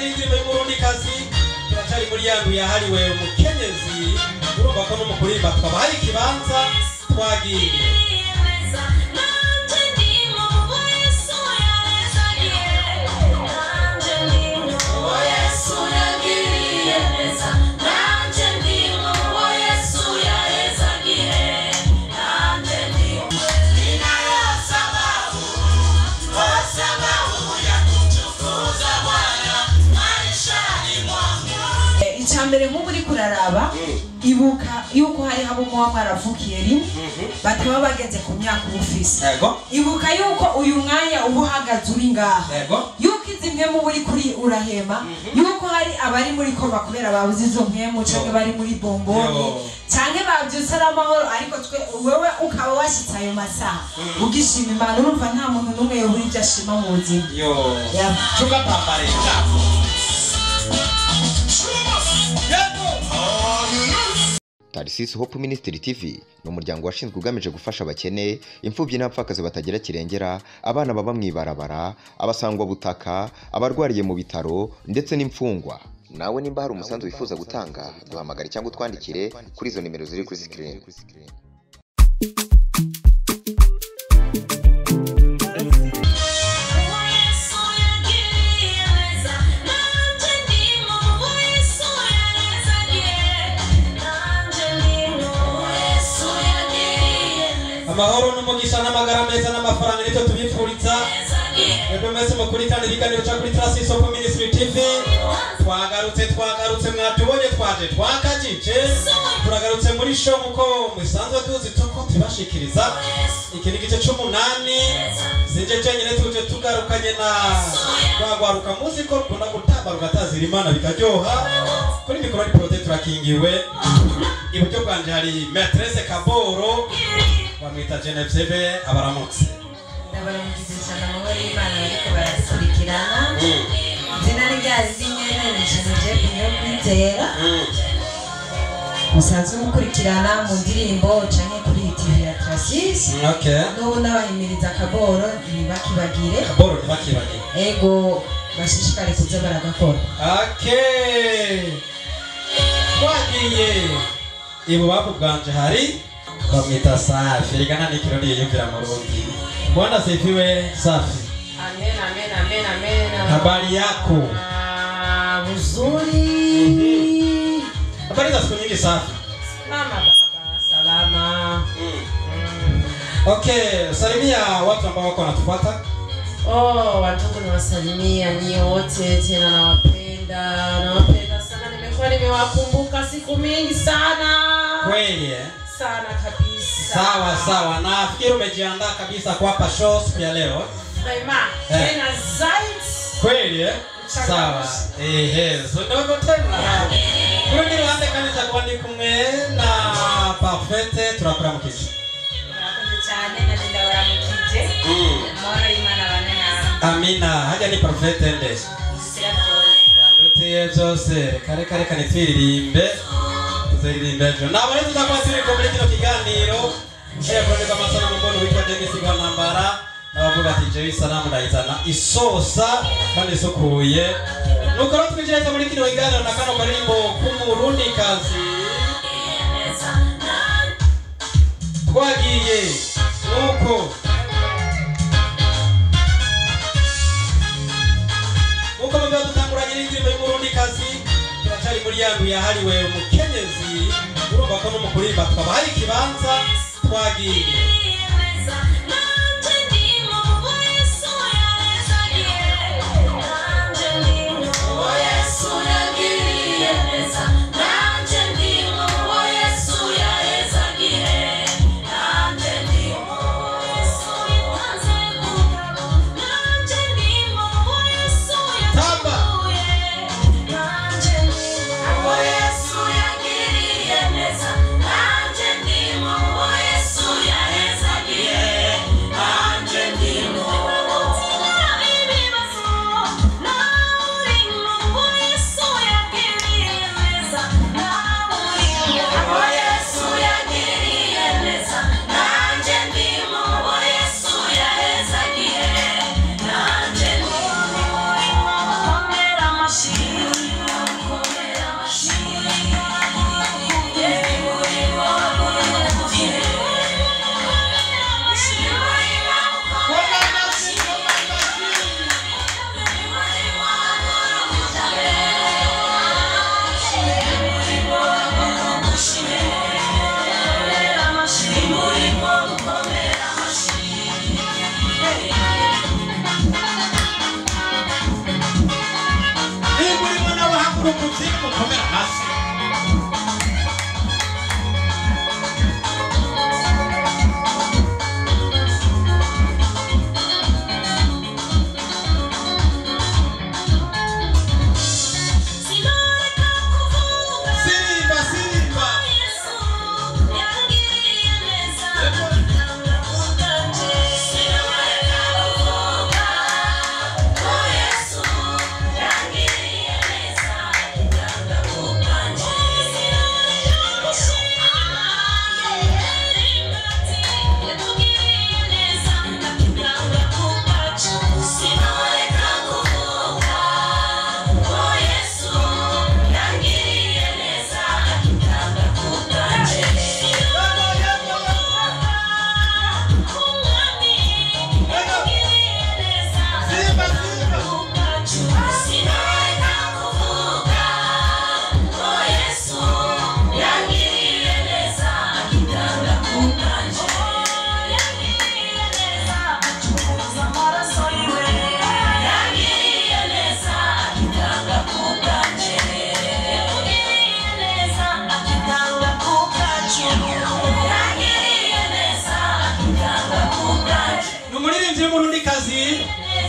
n'indirimbo y'umurundi kazi turacari muri yandu yahariwe umukenyezi urumva ko n'umukurimba twabahaye ikibanza twagiye Ichambere nk'ubu uri kuraraba ibuka yuko hari habo muwa mwaravukiye rimwe bataba bageze ku myaka ubufise ibuka yuko uyu mwanya ubuhagaze uri ngaha yuko izimwe mu buri kuri urahema yuko hari abari muri koma kubera babuze izo mpemu canke bari muri bomboni canke bavyutse ari amahoro ariko twe wewe ukaba washitse ayo masaha ugishima Imana urumva nta muntu n'umwe yobura ivyo ashima mu buzima tugatambare Tarisisi Hope Ministry TV ni umuryango washinzwe ugamije gufasha abakene, imfubyi n'abapfakazi batagira kirengera, abana baba mwibarabara, abasangwa butaka, abarwariye mu bitaro ndetse n'imfungwa. Nawe nimba hari umusanzu wifuza gutanga, duhamagare cyangwa utwandikire kuri izo nimero ziri kuri screen. amahoro n'umugisha n'amagara meza n'amafaranga nito tubipfuriza mwebwe mwese mukurikirana ibiganiro cya kuri Tarisisi Hope Ministry TV twagarutse mwatubonye twaje twakajije turagarutse muri show muko musanzwe tuzi tuko tubashikiriza iki ni gice cy'umunani sinje cyenyine tuje tugarukanye na twagwaruka muziko rukunda gutabaruka tazira Imana bikaryoha kuri mikoro ni prote turakingiwe iburyo bwanje hari Maîtresse Kaboro bamwita Genevieve abaramutse ndabaramukije cyane amahoro y'Imana bariko barakurikirana izina ryazi zinyene ni Genevieve niyo kwizera musanzwe mukurikirana mu ndirimbo canke kuri TV ya Tarisisi n'ubu n'abahimiriza Kaboro ntibakibagire ego bashishikare kuza baragakora twagiye ibubavu bwanje hari bamwita Safi rigana n'ikirori yiyumvira mu rundi Bwana sifiwe Safi. Amen. Habari yako? Mzuri. Habari za siku nyingi Safi? Salama. Okay, salimia watu ambao wako wanatufuata. Watu niwasalimia nyie wote tena nawapenda sana nimekuwa nimewakumbuka siku mingi sana. Kweli sana kabisa. Sawa. Nafikiri umejiandaa kabisa kwa hapa show siku ya leo. Tena zaidi. Kweli Sawa. So ndio tena. Kuri ruhande kanisa kwandi kumwe na Parfait turakora mukije. Cyane na ndabaramukije. Amahoro y'Imana banana. Amina. Haja ni Parfait ende. Ndote byose kare kanitiririmbe. Zeririmbejo. Nabo rero tuzakuba turi ko muri kino kiganiro. Kwa masana mbono witwa Denis Ntambara. Nabavuga ati jewe salamu ndayizana isosa kandi isukuye. Nuko rero twinjira muri kino kiganiro na kano karimbo k'umurundi kazi. Twagiye nuko mubyo dutanguranye n'indirimbo y'umurundi kazi turacari muri yandu yahariwe umukenyezi urumva ko n'umukurimba twabahaye ikibanza twagiye Abapfurupfutsi mukomera hasi.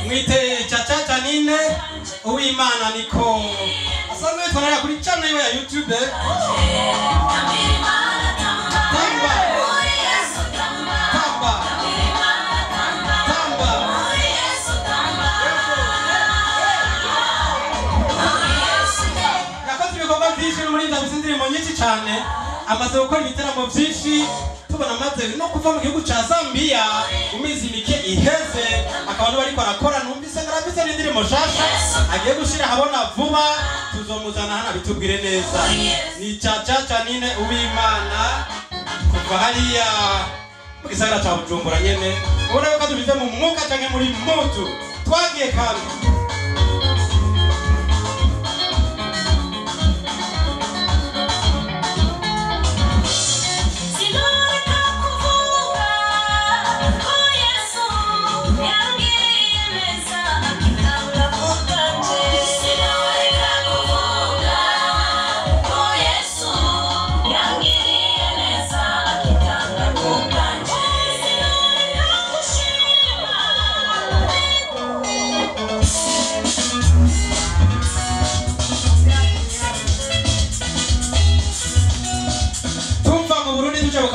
Mwite Chacha Nine Uwimana niko asanzwe twanara kuri channel yiwe ya YouTube yakoze ibikorwa byinshi muri ndabise indirimbo nyinshi cyane amaze gukora ibiteramo byinshi tubona amaze no kuva mu gihugu ca Zambia imizi mike iheze akaba bari barakora numvise ngarabise n'indirimo shasha agiye gushira habona vuba tuzomuzana hana bitubwire neza ni Chacha Nine Uwimana kuva hariya mu gisagara ca Bujumbura nyene ubona ko tubize mu mwuka canke muri moto twagiye kandi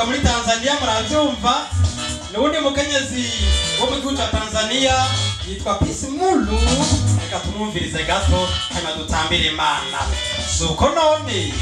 muri Tanzania muravyumva nubundi mukenyezi wo mu gihugu ca Tanzania yitwa Peace Mulu reka tumumvirize gato hanyuma dutambire Imana suko none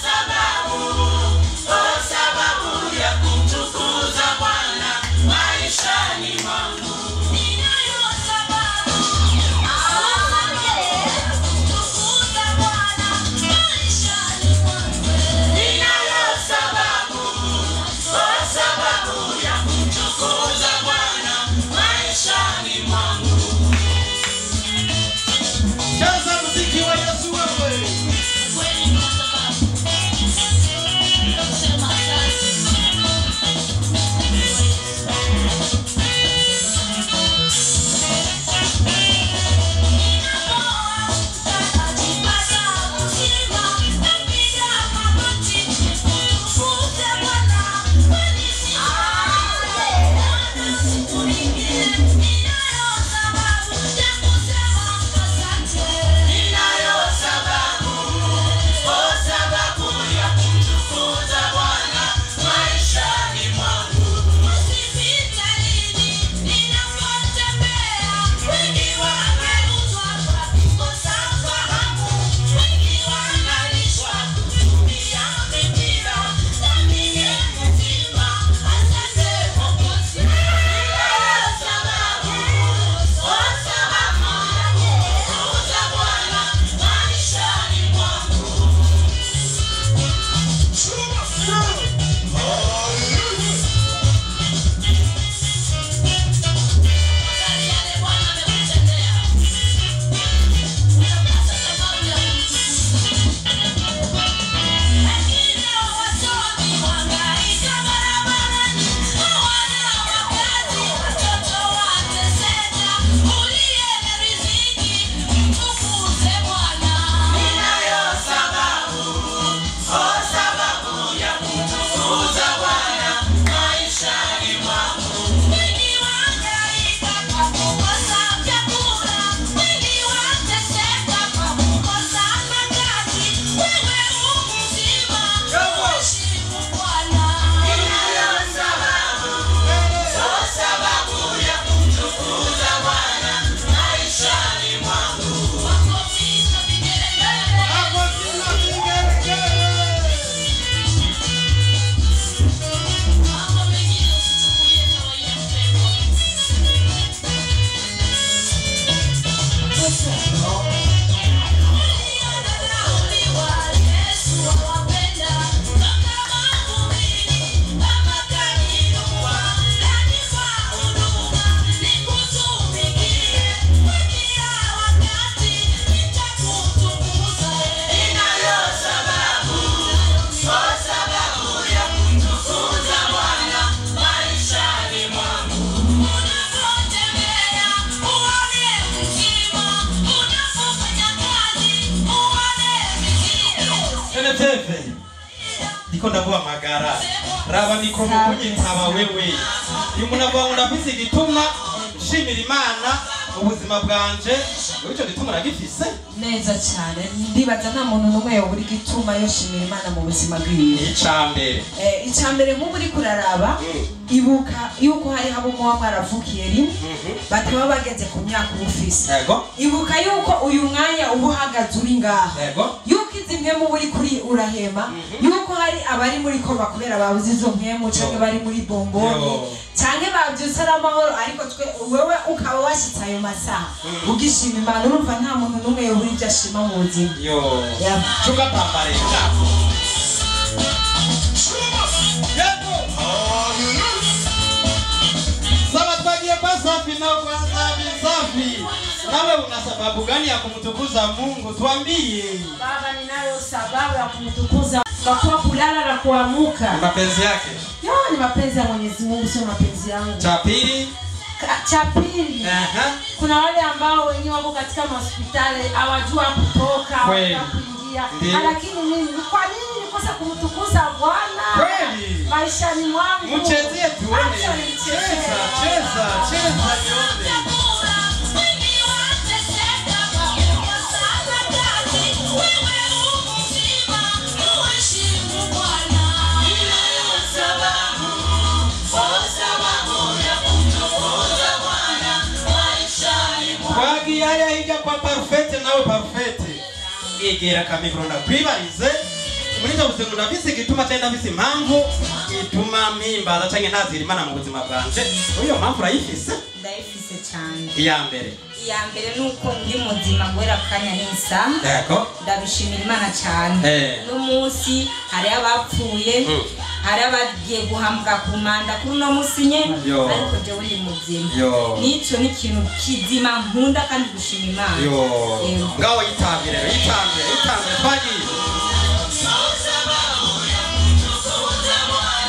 Sababu ndiko ndaguhamagara raba mikro mukunyitaba wewe umuntu avuga ngo ndafise igituma nshimira Imana ubuzima bwanje ico gituma nagifise neza cyane ndibaza nta muntu numwe yoburi gituma yoshimira Imana mu buzima bwiwe icambere nk'ubu uri kuraraba ibuka yuko hari habo mu mwaravukiye rimwe bataba bageze ku myaka ubufise ibuka yuko uyu mwanya ubuhagaze uri ngaha yuko izimwe mu buri kuri urahema yuko hari abari muri koma kubera babuze izo mpemu canke bari muri bomboni canke bavyutse amahoro ariko twe wewe ukaba washitse ayo masaha ugishima Imana urumva nta muntu numwe yoburi ibyo ashima mu buzima tukapambarenga sawa twagiye kwa Safi na kwa Safi nawe una sababu gani ya kumtukuza Mungu tuambie baba ninayo sababu ya kumtukuza kwa kulala na kuamuka mapenzi yake ni mapenzi ya Mwenyezi Mungu sio mapenzi yangu cha pili kuna wale ambao wenyewe wako katika hospitali hawajua kutoka kuingia lakini mimi kwa nini nikosa kumtukuza Bwana kweli maishani mwangu mchezie tuone cheza nione Kwagi haya hija kwa parfait nawe parfait egera kamikro na kwibarize muri ubuzima ndafise gituma cyane ndafise impamvu ituma mpimbaza canke ntazira Imana mu buzima bwanje uyo mpamvu urayifise ndayifise cyane iya mbere nuko ndi muzima gwera kanya nisa ndabishimira Imana cyane no munsi hari abapfuye hari abagiye guhambwa ku manda kuri no musinye ariko je uri muzima nico ni kintu kizima nkunda kandi gushima Imana ngaho yitambire twagiye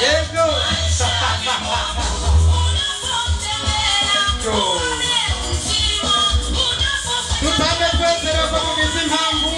yego tutambe twezera ko mugize impamvu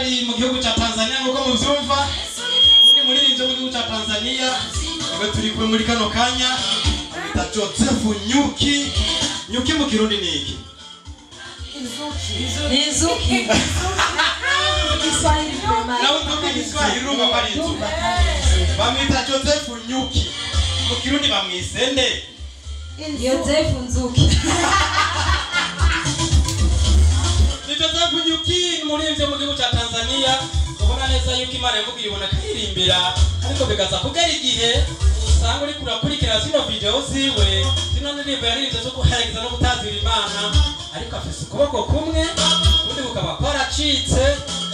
aracari mu gihugu ca Tanzania nkuko muvyumva undi muririmbyi mu gihugu ca Tanzania ibe turi kumwe muri kano kanya bita Joseph Nyuki. Nyuki mu Kirundi ni iki? Izuki. Kiswahili prema. Na utubi Kiswahili rumba pali nzuba. Bamwita Joseph Nyuki. Mu Kirundi bamwisende Joseph Nzuki. Ni Joseph Nyuki muririmbyi mu gihugu ca Tanzania. Ubona neza yuko Imana yavugiye ibona karirimbira ariko bigaza kugera igihe usanga uri kurakurikira zino video ziwe zino ndirimbo yaririmbye zo kuhereza no gutazira Imana ariko afise ukuboko kumwe undi kukaba kwaracitse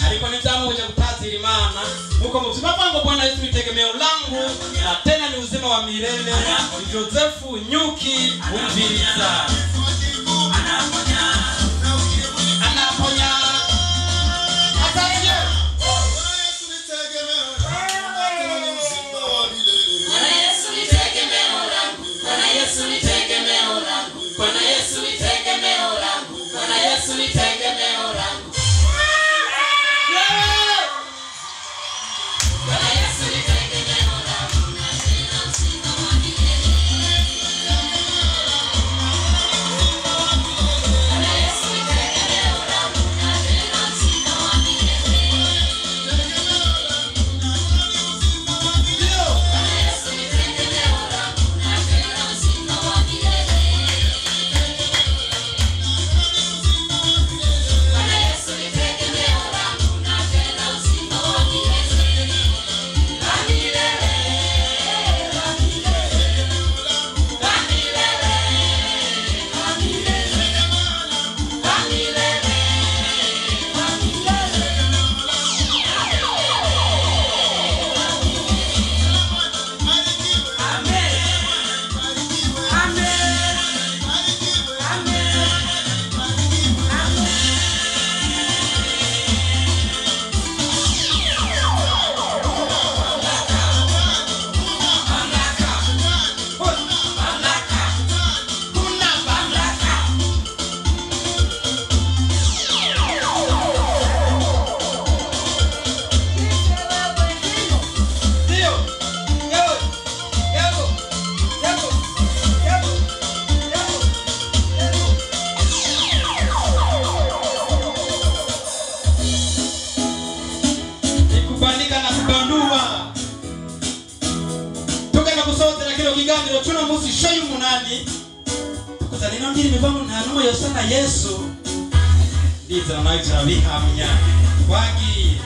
ariko ntivyamuje gutazira Imana nuko mu buzima bwangu Bwana Yesu ni tegemeo langu na tena ni uzima wa milele. Joseph Nyuki umviriza anaponya kiganiro cy'uno munsi sho y'umunani tukuzanira ndiri mivamo nta numwe yosana Yesu ndizana nawe turabihamya twagiye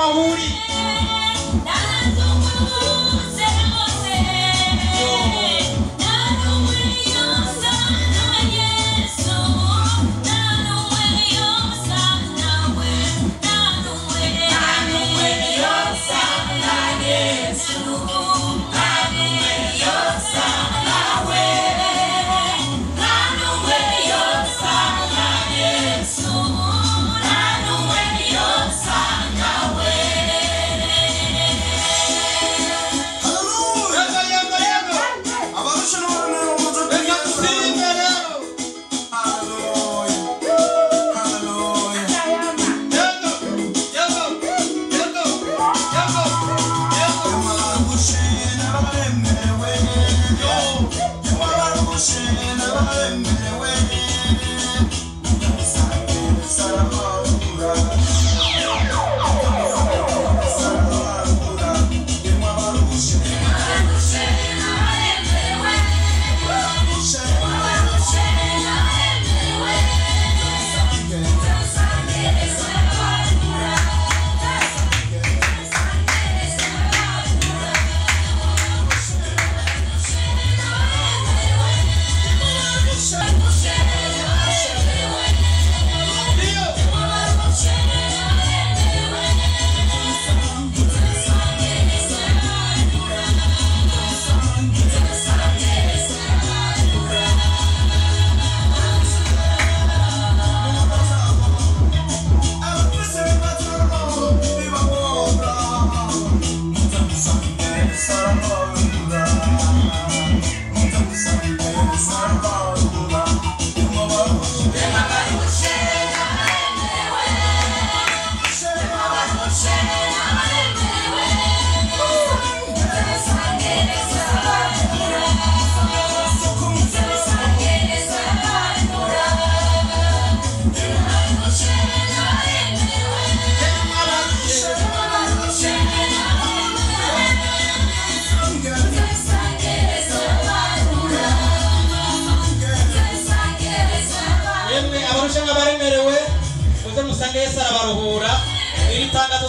wahuri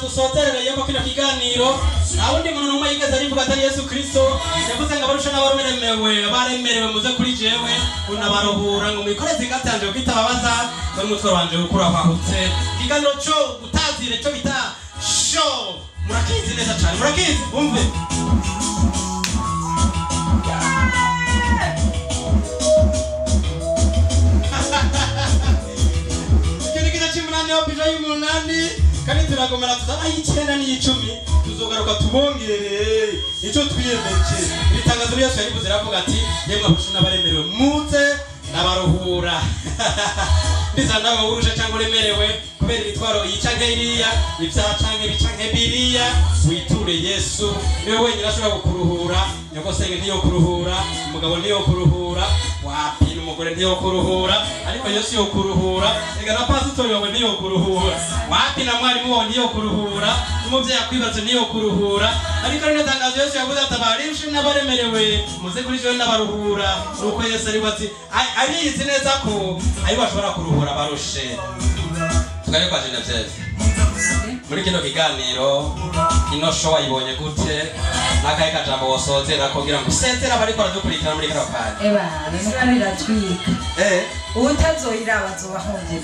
dusoterereyemo kino kiganiro nta wundi muntu n'umwe yigeze arivuga atari Yesu Kristo yavuze ngo abarusha n'abaremerewe muze kuri jewe unabaruhura ngo mwikoreze gatanje kwitababaza n'umutwe wanje ukura kwahutse kiganiro cyo gutazire cyo bita show murakizi neza cyane murakizi umve y'umunani kandi turagomera tuzana y'icenda n'icumi tuzogaruka tubongerere icyo twiyemeje ibitangazo Yesu yarivuze aravuga ati yemwe abusha n'abaremerewe muze n'abaruhura ndiza nawe urusha cyangwa uremerewe kubera ibitwaro yica nk'iriya ibyaha canke bica nk'ebiriya witure Yesu niwe wenyine ashobora kukuruhura nyogosenge ntiyo kuruhura umugabo ntiyo kuruhura wapi n'umugore ntiyo kuruhura ariko Yesu yo kuruhura ega na pasitori wawe ntiyo kuruhura wapi na mwarimu wawe ntiyo kuruhura n'umuvyeyi akwibaza ntiyo kuruhura ariko rino tangazo Yesu yavuze ati abarusha n'abaremerewe muze kuri jewe n'abaruhura nuko Yesu ari bati arizi neza ko ari bashobora kuruhura abarushe tugane kwa Genevieve muri kino kiganiro ino show wayibonye gute nakaye kajambo wosozera kugira ngo usezera bari kora dukurikira muri kano kanya nuko biratwika utazoyiraba azobahombye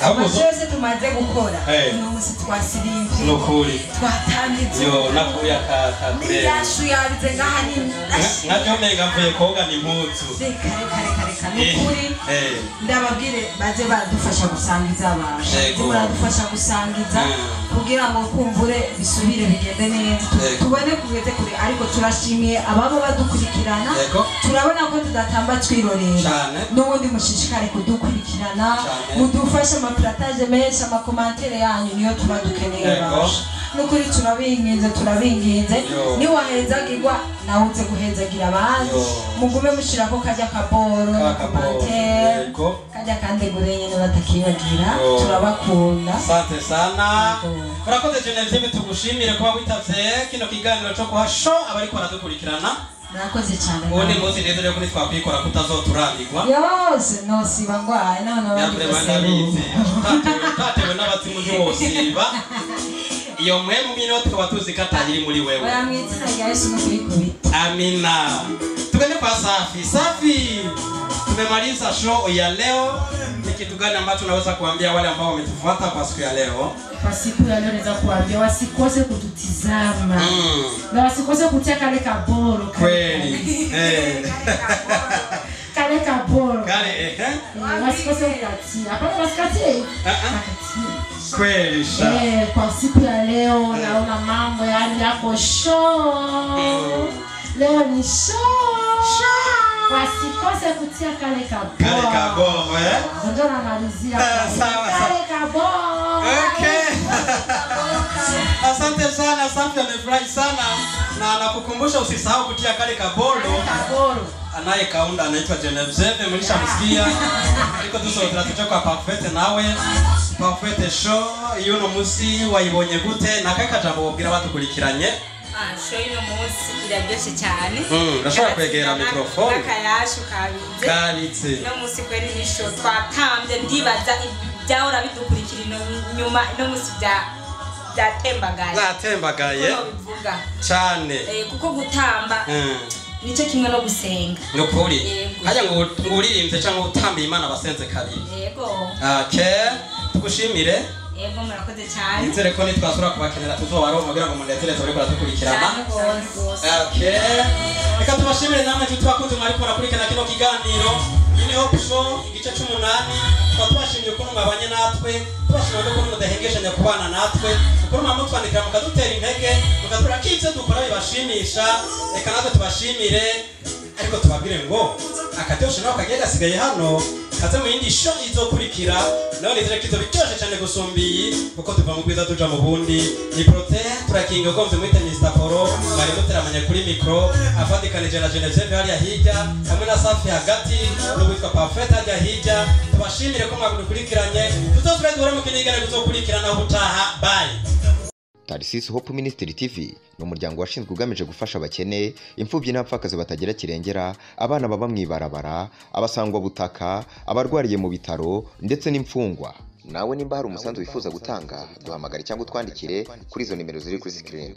Abaje tumaze gukora uno musi twasirimbye nukuri twatanditse yo nakuya kakure yashu yabize ngahani nacyo mega mvuye koga ni impuzu kare nukuri ndababwire baze badufasha gusangiza abantu baradufasha gusangiza kugira ngo kumvure bisubire bigende neza tubone kugeze kure ariko turashimiye ababo badukurikirana turabona ko tudatamba twirorera n'ubundi mushishikare kudukurikirana mudufashe amaplatage menshi amakomantere yanyu niyo tuba dukeneye basha nukuri turabinginze ni wahezagirwa nawe uze guhezagira abandi mugume mushirako kajya kaboro komantere kajya kandi gurenye n'abatakibagira turabakunda asante sana urakoze Genevieve tugushimire kuba witavye kino kiganiro cyo kuhasho abari ko baradukurikirana nakoze cyane ubundi munsi neza rero kuri twakwikora kutazoturambirwa yose no siba ngwaye none abandi tatewe n'abazimu bose iyo mwemu minota tukaba tuzi ko atagiri muri wewe. Oya mwizina rya Yesu no kubikubita. Amina. Tugende kwa Safi. Safi, tumemaliza show ya leo. Ni kitu gani ambacho unaweza kuambia wale ambao wametufuata kwa siku ya leo? Kwa siku ya leo naweza kuambia wasikose kututizama. Na wasikose kutia kale kaboro. Kweli. Kale kaboro. Kale wasikose kukatia. Hapana wasikatie. Kweli sha. Kwa siku ya leo naona mambo yako show. Leo ni show. Wasikose kutia kale kaboro. Kale kaboro Ndio namalizia. Sawa. Kale kaboro. Okay. Asante sana Safi, amefurahi sana na nakukumbusha usisahau kutia kale kaboro. Anaye kaunda anaitwa Genevieve, mlishamsikia. Niko tuso tunatoka Parfait nawe. Parfait show yuno musi wayibonye gute nakaka jambo bwira batukurikiranye. Show ino musi irabyoshe cyane. Urashobora kwegera microphone. Akayashu kabize. Karitse. No musi kweri ni show twatambye ndibaza ibyahora bidukurikira nyuma ino musi byatembagaye. Zatembagaye. Cyane. Kuko gutamba nico kimwe no gusenga. Nukuri. Hajya ngo uririmbye cyangwa utambiye Imana basenze kabiri. Yego. Okay. Tugushimire. Yego murakoze cyane. Nizere ko nitwasura kubakenera tuzobaronka kugira ngo munezere turi kuradukurikirana. Okay. Reka tubashimire namwe twakunze mwari kurakurikirana kino kiganiro. Ini Hope Show igice cy'umunani. Twashimiye ko mwabanye natwe. Twashimiye ko mudahengeshanya kubana natwe. Kuko mama twandikira mukadutera intege, mukatura kitse dukora bibashimisha. Reka natwe tubashimire. Ariko tubabwire ngo akatoshe naho kagenda sigaye hano kaze mu yindi show izokurikira naho nizere kizo bicyoshe cyane gusumbiye kuko tuva mu bwiza tuja mu bundi ni prote turakinga ko mze mwite Mr. Poro bari muteramanya kuri micro afadikanije na Genevieve hali hirya hamwe na Safi hagati no witwa Parfait hali hirya tubashimire ko mwagukurikiranye tutozure duhore mu kinigana kuzokurikirana ubutaha bye. Tarisisi Hope Ministry TV ni umuryango washinzwe ugamije gufasha abakene, imfubyi n'abapfakazi batagira kirengera, abana baba mwibarabara, abasangwa butaka, abarwariye mu bitaro ndetse n'imfungwa. Nawe nimba hari umusanzu wifuza gutanga, duhamagare cyangwa utwandikire kuri izo nimero ziri kuri screen.